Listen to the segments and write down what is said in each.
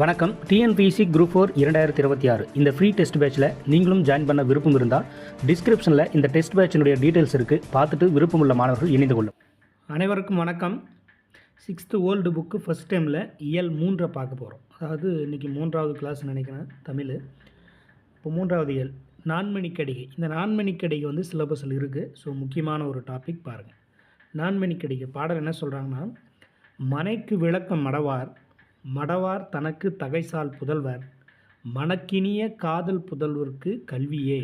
வணக்கம். TNPSC group 4 2026 இந்த free test பேட்சில் நீங்களும் ஜாயின் பண்ண விருப்பம் இருந்தால் டிஸ்கிரிப்ஷனில் இந்த டெஸ்ட் பேட்சினுடைய டீட்டெயில்ஸ் இருக்குது. பார்த்துட்டு விருப்பமுள்ள மாணவர்கள் இணைந்து கொள்ளும். அனைவருக்கும் வணக்கம். 6th ஓல்டு புக்கு ஃபஸ்ட் டைமில் இயல் 3 பார்க்க போகிறோம். அதாவது இன்றைக்கி 3வது கிளாஸ் நினைக்கிறேன் தமிழ். இப்போ 3வது இயல் நான்மணிக்கடிகை. இந்த நான்மணிக்கடிகை வந்து சிலபஸில் இருக்குது. ஸோ முக்கியமான ஒரு டாபிக் பாருங்கள். நான்மணிக்கடிகை பாடல் என்ன சொல்கிறாங்கன்னா, மனைக்கு விளக்கம் மடவார், மடவார் தனக்கு தகைசால் புதல்வர், மணக்கினிய காதல் புதல்வர்க்கு கல்வியே,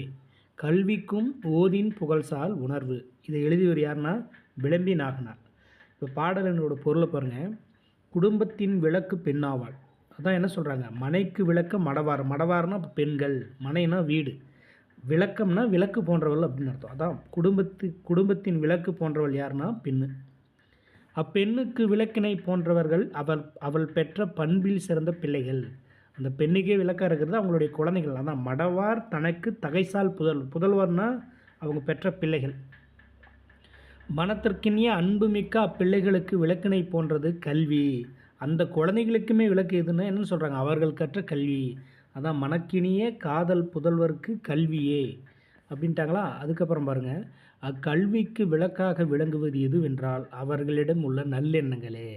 கல்விக்கும் ஓதின் புகழ்சால் உணர்வு. இதை எழுதியவர் யாருன்னா விளம்பி நாகனார். இப்போ பாடலினோட பொருளை பாருங்கள். குடும்பத்தின் விளக்கு பெண்ணாவாள். அதான் என்ன சொல்கிறாங்க, மனைக்கு விளக்க மடவார். மடவார்னா இப்போ பெண்கள், மனைனா வீடு, விளக்கம்னா விளக்கு போன்றவள் அப்படின்னு அர்த்தம். அதான் குடும்பத்தின் விளக்கு போன்றவள் யாருன்னா பெண்ணு. அப்பெண்ணுக்கு விளக்கினை போன்றவர்கள் அவள் பெற்ற பண்பில் சிறந்த பிள்ளைகள். அந்த பெண்ணுக்கே விளக்காக இருக்கிறது அவங்களுடைய குழந்தைகள். அதான் மடவார் தனக்கு தகைசால் புதல்வர்னா அவங்க பெற்ற பிள்ளைகள். மனத்திற்கினிய அன்புமிக்க அப்பிள்ளைகளுக்கு விளக்கினை போன்றது கல்வி. அந்த குழந்தைகளுக்குமே விளக்கு எதுன்னா என்னன்னு சொல்கிறாங்க, அவர்கள் கற்ற கல்வி. அதான் மனக்கினிய காதல் புதல்வருக்கு கல்வியே அப்படின்ட்டாங்களா. அதுக்கப்புறம் பாருங்கள், அக்கல்விக்கு விளக்காக விளங்குவது எதுவென்றால் அவர்களிடம் உள்ள நல்லெண்ணங்களே.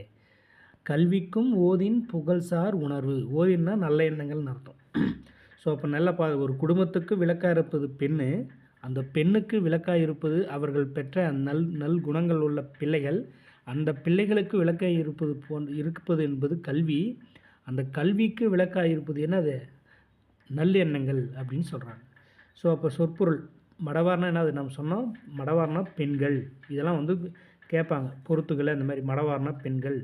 கல்விக்கும் ஓதின் புகழ்சார் உணர்வு. ஓதின்னா நல்ல எண்ணங்கள்னு அர்த்தம். ஸோ அப்போ நல்ல ஒரு குடும்பத்துக்கு விளக்காக இருப்பது பெண்ணு, அந்த பெண்ணுக்கு விளக்காக இருப்பது அவர்கள் பெற்ற நல் குணங்கள் உள்ள பிள்ளைகள். அந்த பிள்ளைகளுக்கு விளக்காக இருப்பது என்பது கல்வி. அந்த கல்விக்கு விளக்காக இருப்பது என்னது, நல்லெண்ணங்கள் அப்படின்னு சொல்கிறாங்க. ஸோ அப்போ சொற்பொருள் மடவார்னா என்னது நம்ம சொன்னோம், மடவார்னா பெண்கள். இதெல்லாம் வந்து கேட்பாங்க பொறுத்துக்களை. இந்த மாதிரி மடவார்னா பெண்கள்,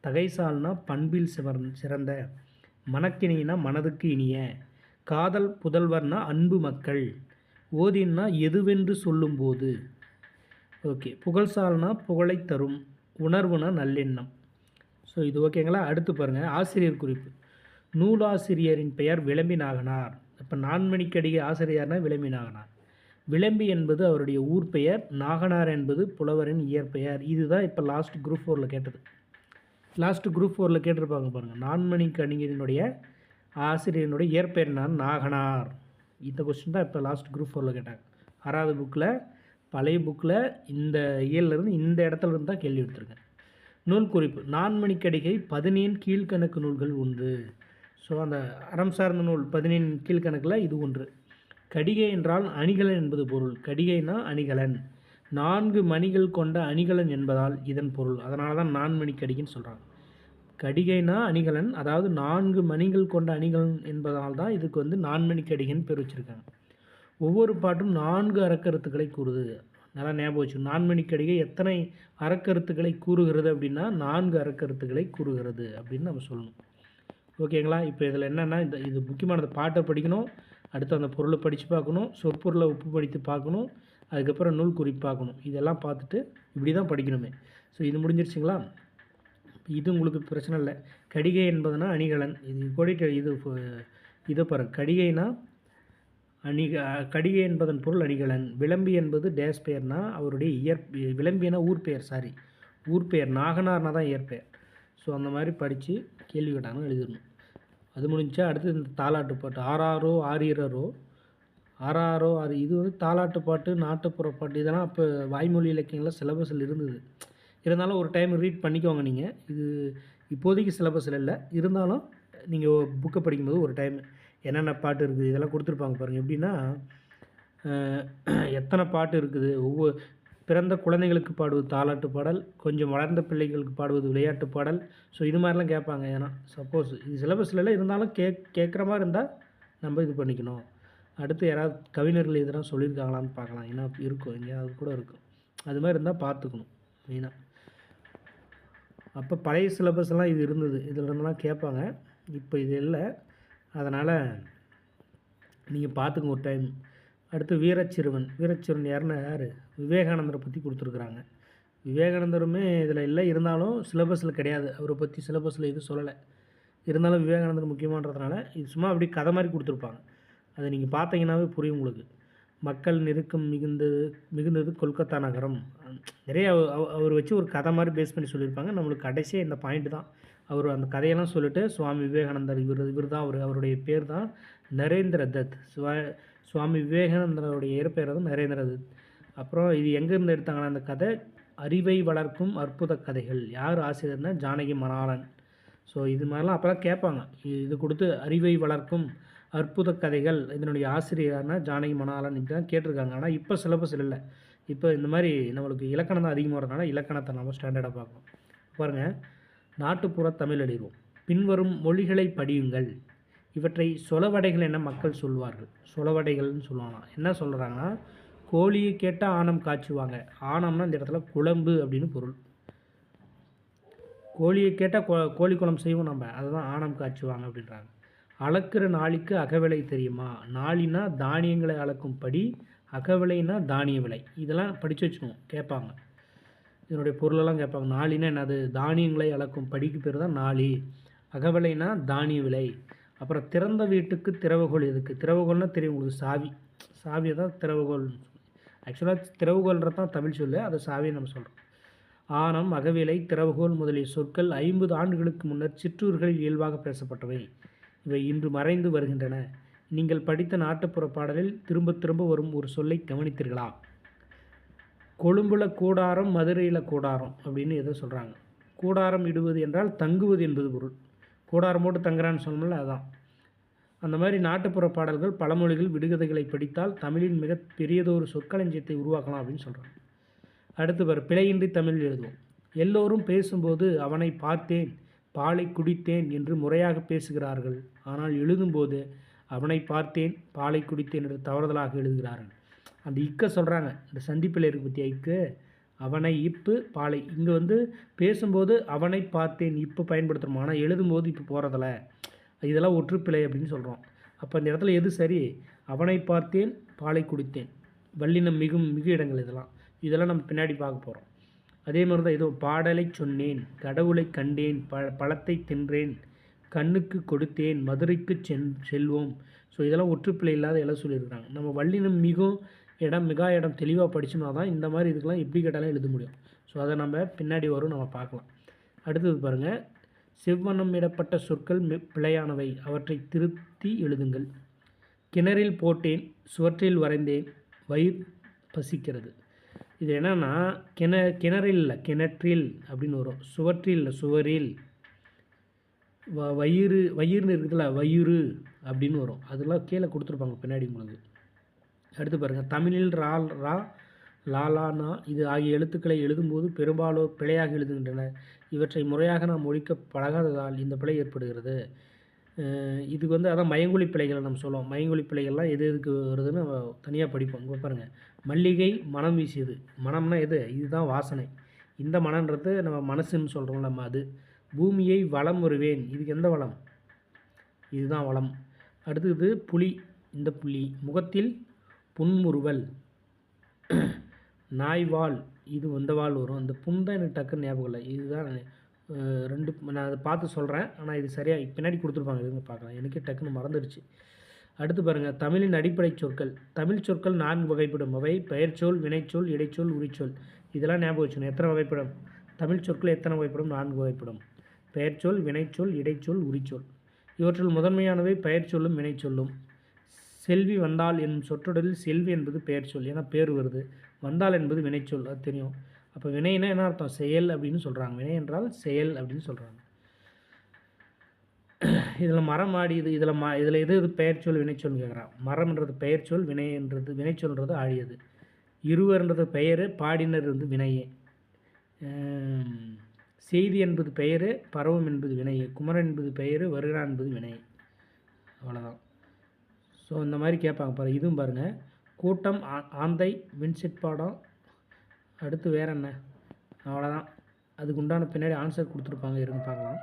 தகைசால்னா பண்பில் சிறந்த, மனக்கினினா மனதுக்கு இனிய, காதல் புதல்வர்னா அன்பு மக்கள், ஓதின்னா எதுவென்று சொல்லும்போது, ஓகே, புகழ்சால்னா புகழை தரும், உணர்வுனா நல்லெண்ணம். ஸோ இது ஓகேங்களா. அடுத்து பாருங்கள், ஆசிரியர் குறிப்பு. நூலாசிரியரின் பெயர் விளம்பி நாகனார். இப்போ நான்மணிக்கடிகை ஆசிரியர்னா விளம்பி நாகனார். விளம்பி என்பது அவருடைய ஊர் பெயர், நாகனார் என்பது புலவரின் இயற்பெயர். இதுதான் இப்போ லாஸ்ட் குரூப் 4 கேட்டது. லாஸ்ட் குரூப் 4 கேட்டிருப்பாங்க பாருங்கள். நான்மணிக்கடிகையினுடைய ஆசிரியரினுடைய இயற்பெயர் நான் நாகனார். இந்த கொஸ்டின் தான் இப்போ லாஸ்ட் குரூப் 4 கேட்டாங்க. 6வது புக்கில், பழைய புக்கில் இந்த இயல்லேருந்து இந்த இடத்துல இருந்து தான் கேள்வி எடுத்திருக்கேன். நூல் குறிப்பு. நான்மணிக்கடிகை 14 கீழ்கணக்கு நூல்கள் உண்டு. ஸோ அந்த அறம் சார்ந்த நூல் 14 கீழ்கணக்கில் இது ஒன்று. கடிகை என்றால் அணிகலன் என்பது பொருள். கடிகைனா அணிகலன், 4 மணிகள் கொண்ட அணிகலன் என்பதால் இதன் பொருள். அதனால தான் நான்மணிக்கடிகைன்னு சொல்கிறாங்க. கடிகைனா அணிகலன், அதாவது 4 மணிகள் கொண்ட அணிகலன் என்பதால் தான் இதுக்கு வந்து நான்மணிக்கடிகைன்னு பேர் வச்சுருக்காங்க. ஒவ்வொரு பாட்டும் 4 அறக்கருத்துக்களை கூறுது. நல்லா ஞாபகம் வச்சு. நான்மணிக்கடிகை எத்தனை அறக்கருத்துக்களை கூறுகிறது அப்படின்னா 4 அறக்கருத்துக்களை கூறுகிறது அப்படின்னு நம்ம சொல்லணும். ஓகேங்களா. இப்போ இதில் என்னென்னா, இது முக்கியமானது. பாட்டை படிக்கணும், அடுத்து அந்த பொருளை படித்து பார்க்கணும், சொற்பொருளை உப்பு படித்து பார்க்கணும், அதுக்கப்புறம் நூல் குறிப்பு பார்க்கணும். இதெல்லாம் பார்த்துட்டு இப்படி தான் படிக்கணுமே. ஸோ இது முடிஞ்சிருச்சுங்களா. இது உங்களுக்கு பிரச்சனை இல்லை. கடிகை என்பதுனா அணிகலன். இது கோடிட்டு இதை பாருங்க. கடிகைனா கடிகை என்பதன் பொருள் அணிகலன். விளம்பி என்பது டேஸ் பெயர்னா அவருடைய விளம்பினா ஊர் பெயர், ஊர் பெயர். நாகனார்னா தான் இயற்பெயர். ஸோ அந்த மாதிரி படித்து கேள்வி கேட்டாங்கன்னு எழுதிடணும். அது முடிஞ்சா அடுத்து இந்த தாலாட்டு பாட்டு. ஆறாரோ ஆறீரரோ, ஆறாரோ ஆறு. இது வந்து தாலாட்டு பாட்டு, நாட்டுப்புற பாட்டு. இதெல்லாம் இப்போ வாய்மொழி இலக்கியங்களில் சிலபஸில் இருந்தது. இருந்தாலும் ஒரு டைம் ரீட் பண்ணிக்கோங்க நீங்கள். இது இப்போதைக்கு சிலபஸில் இல்லை, இருந்தாலும் நீங்கள் புக்கை படிக்கும்போது ஒரு டைம் என்னென்ன பாட்டு இருக்குது இதெல்லாம் கொடுத்துருப்பாங்க பாருங்கள். எப்படின்னா எத்தனை பாட்டு இருக்குது, ஒவ்வொரு பிறந்த குழந்தைகளுக்கு பாடுவது தாலாட்டு பாடல், கொஞ்சம் வளர்ந்த பிள்ளைகளுக்கு பாடுவது விளையாட்டு பாடல். ஸோ இது மாதிரிலாம் கேட்பாங்க. ஏன்னா சப்போஸ் இது சிலபஸில் இருந்தாலும் கேட்குற மாதிரி இருந்தால் நம்ம இது பண்ணிக்கணும். அடுத்து யாராவது கவிஞர்கள் இதெல்லாம் சொல்லியிருக்காங்களான்னு பார்க்கலாம். ஏன்னா இருக்கும், எங்கேயாவது கூட இருக்கும். அது மாதிரி இருந்தால் பார்த்துக்கணும் மெயினாக. அப்போ பழைய சிலபஸ்லாம் இது இருந்தது, இதில் இருந்தெல்லாம் கேட்பாங்க. இப்போ இது இல்லை, அதனால் நீங்கள் பார்த்துங்க ஒரு டைம். அடுத்து வீரச்சிறுவன். வீரச்சிறுவன் யார், விவேகானந்தரை பற்றி கொடுத்துருக்குறாங்க. விவேகானந்தருமே இதில் இல்லை, இருந்தாலும் சிலபஸில் கிடையாது. அவரை பற்றி சிலபஸில் எதுவும் சொல்லலை. இருந்தாலும் விவேகானந்தர் முக்கியமானதுனால இது சும்மா அப்படி கதை மாதிரி கொடுத்துருப்பாங்க. அதை நீங்கள் பார்த்தீங்கன்னாவே புரியும் உங்களுக்கு. மக்கள் நெருக்கம் மிகுந்தது கொல்கத்தா நகரம். நிறைய அவர் வச்சு ஒரு கதை மாதிரி பேஸ் பண்ணி சொல்லியிருப்பாங்க. நம்மளுக்கு கடைசியாக இந்த பாயிண்ட் தான் அவர் அந்த கதையெல்லாம் சொல்லிட்டு சுவாமி விவேகானந்தர் இவர் தான் அவருடைய பேர் தான் நரேந்திர தத். சுவாமி விவேகானந்தருடைய இயற்பெயர் வந்து நரேந்திர தத். அப்புறம் இது எங்கேருந்து எடுத்தாங்கன்னா அந்த கதை, அறிவை வளர்க்கும் அற்புத கதைகள். யார் ஆசிரியர்னா ஜானகி மணாளன். ஸோ இது மாதிரிலாம் அப்போலாம் கேட்பாங்க. இது கொடுத்து அறிவை வளர்க்கும் அற்புத கதைகள், இதனுடைய ஆசிரியர்னா ஜானகி மணாளன், இப்படி தான் கேட்டிருக்காங்க. ஆனால் இப்போ சிலபஸ் இல்லை. இப்போ இந்த மாதிரி நம்மளுக்கு இலக்கணம் தான் அதிகமாக வரதுனால இலக்கணத்தை நம்ம ஸ்டாண்டர்டாக பார்க்கணும். பாருங்கள், நாட்டுப்புற தமிழ் எழுதுவோம். பின்வரும் மொழிகளை படியுங்கள். இவற்றை சொலவடைகள் என மக்கள் சொல்வார்கள். சொலவடைகள்னு சொல்லுவாங்க. என்ன சொல்கிறாங்கன்னா, கோழியை கேட்டால் ஆணம் காய்ச்சுவாங்க. ஆணம்னா இந்த இடத்துல குழம்பு அப்படின்னு பொருள். கோழியை கேட்டால் கோழி குழம்பு செய்வோம் நம்ம, அதுதான் ஆணம் காய்ச்சுவாங்க அப்படின்றாங்க. அளக்கிற நாளிக்கு அகவிலை தெரியுமா? நாளினா தானியங்களை அளக்கும் படி, அகவிலைனா தானிய விலை. இதெல்லாம் படித்து வச்சுக்கணும், கேட்பாங்க. இதனுடைய பொருளெல்லாம் கேட்பாங்க. நாளினா என்னது? தானியங்களை அளக்கும் படிக்கு பேர் தான் நாளி. அகவிலைனா தானிய விலை. அப்புறம் திறந்த வீட்டுக்கு திறவுகோல் எதுக்கு? திறவுகோல்னா தெரியும் உங்களுக்கு, சாவி. சாவியை தான் திறவுகோல். ஆக்சுவலாக திறவுகோல்ன்றது தான் தமிழ் சொல்லு, அதை சாவியை நம்ம சொல்கிறோம். ஆணம், அகவிலை, திறவுகோல் முதலிய சொற்கள் 50 ஆண்டுகளுக்கு முன்னர் சிற்றூர்களில் இயல்பாக பேசப்பட்டவை. இவை இன்று மறைந்து வருகின்றன. நீங்கள் படித்த நாட்டுப்புற பாடலில் திரும்ப திரும்ப வரும் ஒரு சொல்லை கவனித்தீர்களா? கொழும்புல கூடாரம், மதுரையில் கூடாரம் அப்படின்னு எதோ சொல்கிறாங்க. கூடாரம் இடுவது என்றால் தங்குவது என்பது பொருள். கூடாரம் போட்டு தங்குறான்னு சொன்னோம்ல, அதுதான். அந்த மாதிரி நாட்டுப்புற பாடல்கள், பழமொழிகள், விடுகதைகளை படித்தால் தமிழின் மிக பெரியதொரு சொற்களஞ்சியத்தை உருவாக்கலாம் அப்படின்னு சொல்கிறாங்க. அடுத்து பிழையின்றி தமிழ் எழுதுவோம். எல்லோரும் பேசும்போது அவனை பார்த்தேன், பாலை குடித்தேன் என்று முறையாக பேசுகிறார்கள். ஆனால் எழுதும்போது அவனை பார்த்தேன், பாலை குடித்தேன் என்று தவறுதலாக எழுதுகிறார்கள். அந்த இக்க சொல்கிறாங்க, இந்த சந்திப்பில் இருக்கு பற்றிய இக்கு, அவனை, இப்பு, பாலை. இங்கே வந்து பேசும்போது அவனை பார்த்தேன் இப்பு பயன்படுத்துகிறோம், ஆனால் எழுதும்போது இப்போ போகிறதில்ல. இதெல்லாம் ஒற்றுப்பிழை அப்படின்னு சொல்கிறோம். அப்போ இந்த இடத்துல எது சரி? அவனை பார்த்தேன், பாலை குடித்தேன், வல்லினம் மிகு இடங்கள். இதெல்லாம் நம்ம பின்னாடி பார்க்க போகிறோம். அதே மாதிரி தான் ஏதோ பாடலை சொன்னேன், கடவுளை கண்டேன், பழத்தை தின்றேன், கண்ணுக்கு கொடுத்தேன், மதுரைக்கு செல்வோம். ஸோ இதெல்லாம் ஒற்றுப்பிழை இல்லாத எல்லாம் சொல்லியிருக்காங்க. நம்ம வல்லினம் மிகா இடம் தெளிவாக படிச்சோம்னா தான் இந்த மாதிரி இதுக்கெல்லாம் எப்படி கேட்டாலும் எழுத முடியும். ஸோ அதை நம்ம பின்னாடி வரும், நம்ம பார்க்கலாம். அடுத்தது பாருங்கள், செவ்வனம் இடப்பட்ட சொற்கள் பிழையானவை, அவற்றை திருத்தி எழுதுங்கள். கிணறில் போட்டேன், சுவற்றில் வரைந்தேன், வயிறு பசிக்கிறது. இது என்னென்னா கிணறில் இல்லை, கிணற்றில் அப்படின்னு வரும். சுவற்றில் இல்லை, சுவரில். வயிறுன்னு இருக்குதுல்ல, வயிறு அப்படின்னு வரும். அதெல்லாம் கீழே கொடுத்துருப்பாங்க பின்னாடி உங்களுக்கு. அடுத்து பாருங்கள், தமிழில் ரா, லாலானா இது ஆகிய எழுத்துக்களை எழுதும்போது பெரும்பாலோர் பிழையாக எழுதுகின்றனர். இவற்றை முறையாக நாம் ஒழிக்க பழகாததால் இந்த பிழை ஏற்படுகிறது. இது வந்து அதான் மயங்கொலி பிழைகளை நம்ம சொல்லுவோம். மயங்கொலி பிழைகள்லாம் எதுக்கு வருதுன்னு நம்ம தனியாக படிப்போம். இங்கே பாருங்கள், மல்லிகை மனம் வீசியது. மனம்னா எது? இதுதான் வாசனை. இந்த மனன்றது நம்ம மனசுன்னு சொல்கிறோம் நம்ம, அது. பூமியை வளம் வருவேன், இதுக்கு எந்த வளம்? இதுதான் வளம். அடுத்தது புலி, இந்த புலி. முகத்தில் புன்முறுவல். நாய்வால், இது வந்த வால் வரும். இந்த புண் தான் எனக்கு டக்குன்னு ஞாபகம் இல்லை. இதுதான் ரெண்டு, நான் அதை பார்த்து சொல்கிறேன், ஆனால் இது சரியாக பின்னாடி கொடுத்துருப்பாங்க, இதுங்க பார்க்கலாம். எனக்கே டக்குன்னு மறந்துடுச்சு. அடுத்து பாருங்கள், தமிழின் அடிப்படை சொற்கள். தமிழ் சொற்கள் 4 வகைப்படும். அவை பெயர்ச்சொல், வினைச்சொல், இடைச்சொல், உரிச்சொல். இதெல்லாம் ஞாபகம் வச்சுக்கணும். எத்தனை வகைப்படும்? தமிழ் சொற்கள் எத்தனை வகைப்படும்? 4 வகைப்படும். பெயர்ச்சொல், வினைச்சொல், இடைச்சொல், உரிச்சொல். இவற்றில் முதன்மையானவை பெயர்ச்சொல்லும் வினைச்சொல்லும். செல்வி வந்தால் என்னும் சொற்றொடரில் செல்வி என்பது பெயர்ச்சொல், ஏன்னா பேர் வருது. வந்தால் என்பது வினைச்சொல், அது தெரியும். அப்போ வினைனா என்ன அர்த்தம்? செயல் அப்படின்னு சொல்கிறாங்க. வினை என்றால் செயல் அப்படின்னு சொல்கிறாங்க. இதில் மரம் ஆடியது, இதில் எது பெயர்ச்சொல் வினைச்சொல்னு கேட்குறான். மரம்ன்றது பெயர்ச்சொல், வினைச்சொல்ன்றது ஆடியது. இருவர்ன்றது பெயர், பாடினர் வந்து வினையே. செய்தி என்பது பெயர், பருவம் என்பது வினையே. குமரன் என்பது பெயர், வருகிறான் என்பது வினையே. அவ்வளோதான். ஸோ இந்த மாதிரி கேட்பாங்க பாருங்கள். இதுவும் பாருங்கள், கூட்டம், ஆந்தை, விண்சிற்பாடம். அடுத்து வேறு என்ன? அவ்வளோதான். அதுக்கு உண்டான பின்னாடி ஆன்சர் கொடுத்துருப்பாங்க, இருங்க பார்க்கலாம்.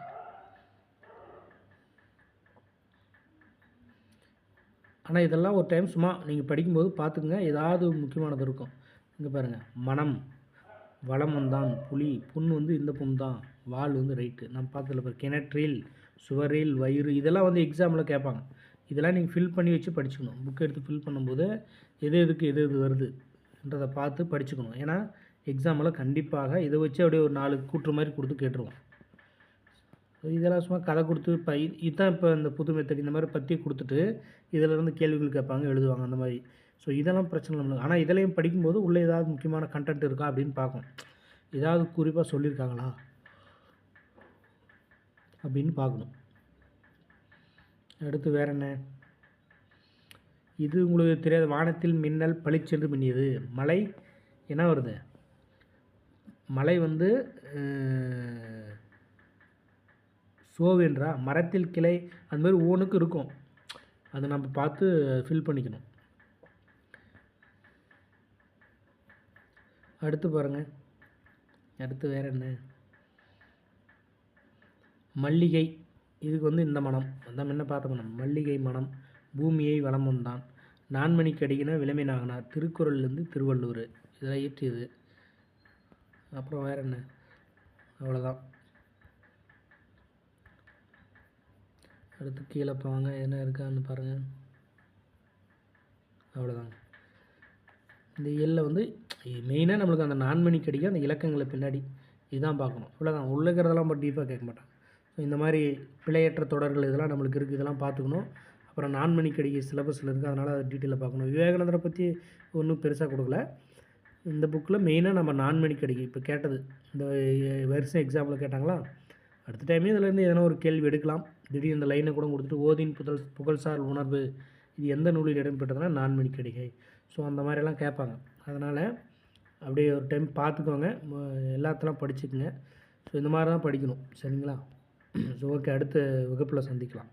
ஆனால் இதெல்லாம் ஒரு டைம் சும்மா நீங்கள் படிக்கும்போது பார்த்துக்குங்க, ஏதாவது முக்கியமானது இருக்கும். இங்கே பாருங்கள், மனம், வளம் வந்தான், புலி, புண் வந்து இந்த புண் தான், வால் வந்து ரைட்டு. நம்ம பார்த்ததில் பாரு, கிணற்றில், சுவரில், வயிறு, இதெல்லாம் வந்து எக்ஸாமில் கேட்பாங்க. இதெல்லாம் நீங்கள் ஃபில் பண்ணி வச்சு படிச்சுக்கணும். புக் எடுத்து ஃபில் பண்ணும்போது எதுக்கு எது வருதுன்றதை பார்த்து படிச்சுக்கணும். ஏன்னா எக்ஸாமில் கண்டிப்பாக இதை வச்சு அப்படியே ஒரு 4 கூற்று மாதிரி கொடுத்து கேட்டுருவோம். இதெல்லாம் சும்மா கதை கொடுத்து இதுதான் இப்போ இந்த புது மெத்தட் இந்த மாதிரி பற்றி கொடுத்துட்டு இதிலேருந்து கேள்விகள் கேட்பாங்க, எழுதுவாங்க அந்த மாதிரி. ஸோ இதெல்லாம் பிரச்சனை இல்லை. ஆனால் இதிலையும் படிக்கும்போது உள்ளே ஏதாவது முக்கியமான கன்டென்ட் இருக்கா அப்படின்னு பார்க்கும். ஏதாவது குறிப்பாக சொல்லியிருக்காங்களா அப்படின்னு பார்க்கணும். அடுத்து வேறு என்ன? இது உங்களுக்கு தெரியாது. வானத்தில் மின்னல் பளிச்சென்று மின்னியது. மழை என்ன வருது? மழை வந்து சோவென்றா மரத்தில் கிளை அந்த மாதிரி ஒவ்வொன்றுக்கும் இருக்கும். அதை நம்ம பார்த்து ஃபில் பண்ணிக்கணும். அடுத்து பாருங்கள். அடுத்து வேறு என்ன? மல்லிகை. இதுக்கு வந்து இந்த மனம் அதான் என்ன பார்த்த மனம். மல்லிகை மனம் பூமியை வலம் வந்தான். நான்மணிக்கு அடிக்கின விளமை நாகனார். திருக்குறள்லேருந்து திருவள்ளுவர் இதெல்லாம் இயற்றியது. அப்புறம் வேறு என்ன? அவ்வளோதான். அடுத்து கீழே போவாங்க, என்ன இருக்கான்னு பாருங்கள். அவ்வளோதாங்க. இந்த இயலில் வந்து மெயினாக நம்மளுக்கு அந்த நான்மணிக்கு அடிக்க அந்த இலக்கங்களை பின்னாடி இதுதான் பார்க்கணும். இவ்வளோதான். உள்ள இருக்கிறதெல்லாம் ரொம்ப டீப்பாக கேட்க மாட்டாங்க. ஸோ இந்த மாதிரி பிழையற்ற தொடர்கள் இதெல்லாம் நம்மளுக்கு இருக்குது, இதெல்லாம் பார்த்துக்கணும். அப்புறம் நான்மணிக்கு அடிக்க சிலபஸில் இருக்குது, அதனால் அதை டீட்டெயிலாக பார்க்கணும். விவேகானந்தரை பற்றி ஒன்றும் பெருசாக கொடுக்கல. இந்த புக்கில் மெயினாக நம்ம நான்மணிக்கு அடிக்க இப்போ கேட்டது இந்த வருஷம் எக்ஸாம்பிள் கேட்டாங்களா, அடுத்த டைமே இதிலேருந்து எதனா ஒரு கேள்வி எடுக்கலாம். திடீர்னு இந்த லைனை கூட கொடுத்துட்டு ஓதின் புகழ்சார் உணர்வு இது எந்த நூலில் இடம்பெற்றதுன்னா நான்மணிக்கு அடிகை. ஸோ அந்த மாதிரிலாம் கேட்பாங்க. அதனால் அப்படியே ஒரு டைம் பார்த்துக்கோங்க, எல்லாத்தெல்லாம் படிச்சுக்குங்க. ஸோ இந்த மாதிரி தான் படிக்கணும், சரிங்களா? ஸோ ஓகே, அடுத்த வகுப்பில் சந்திக்கலாம்.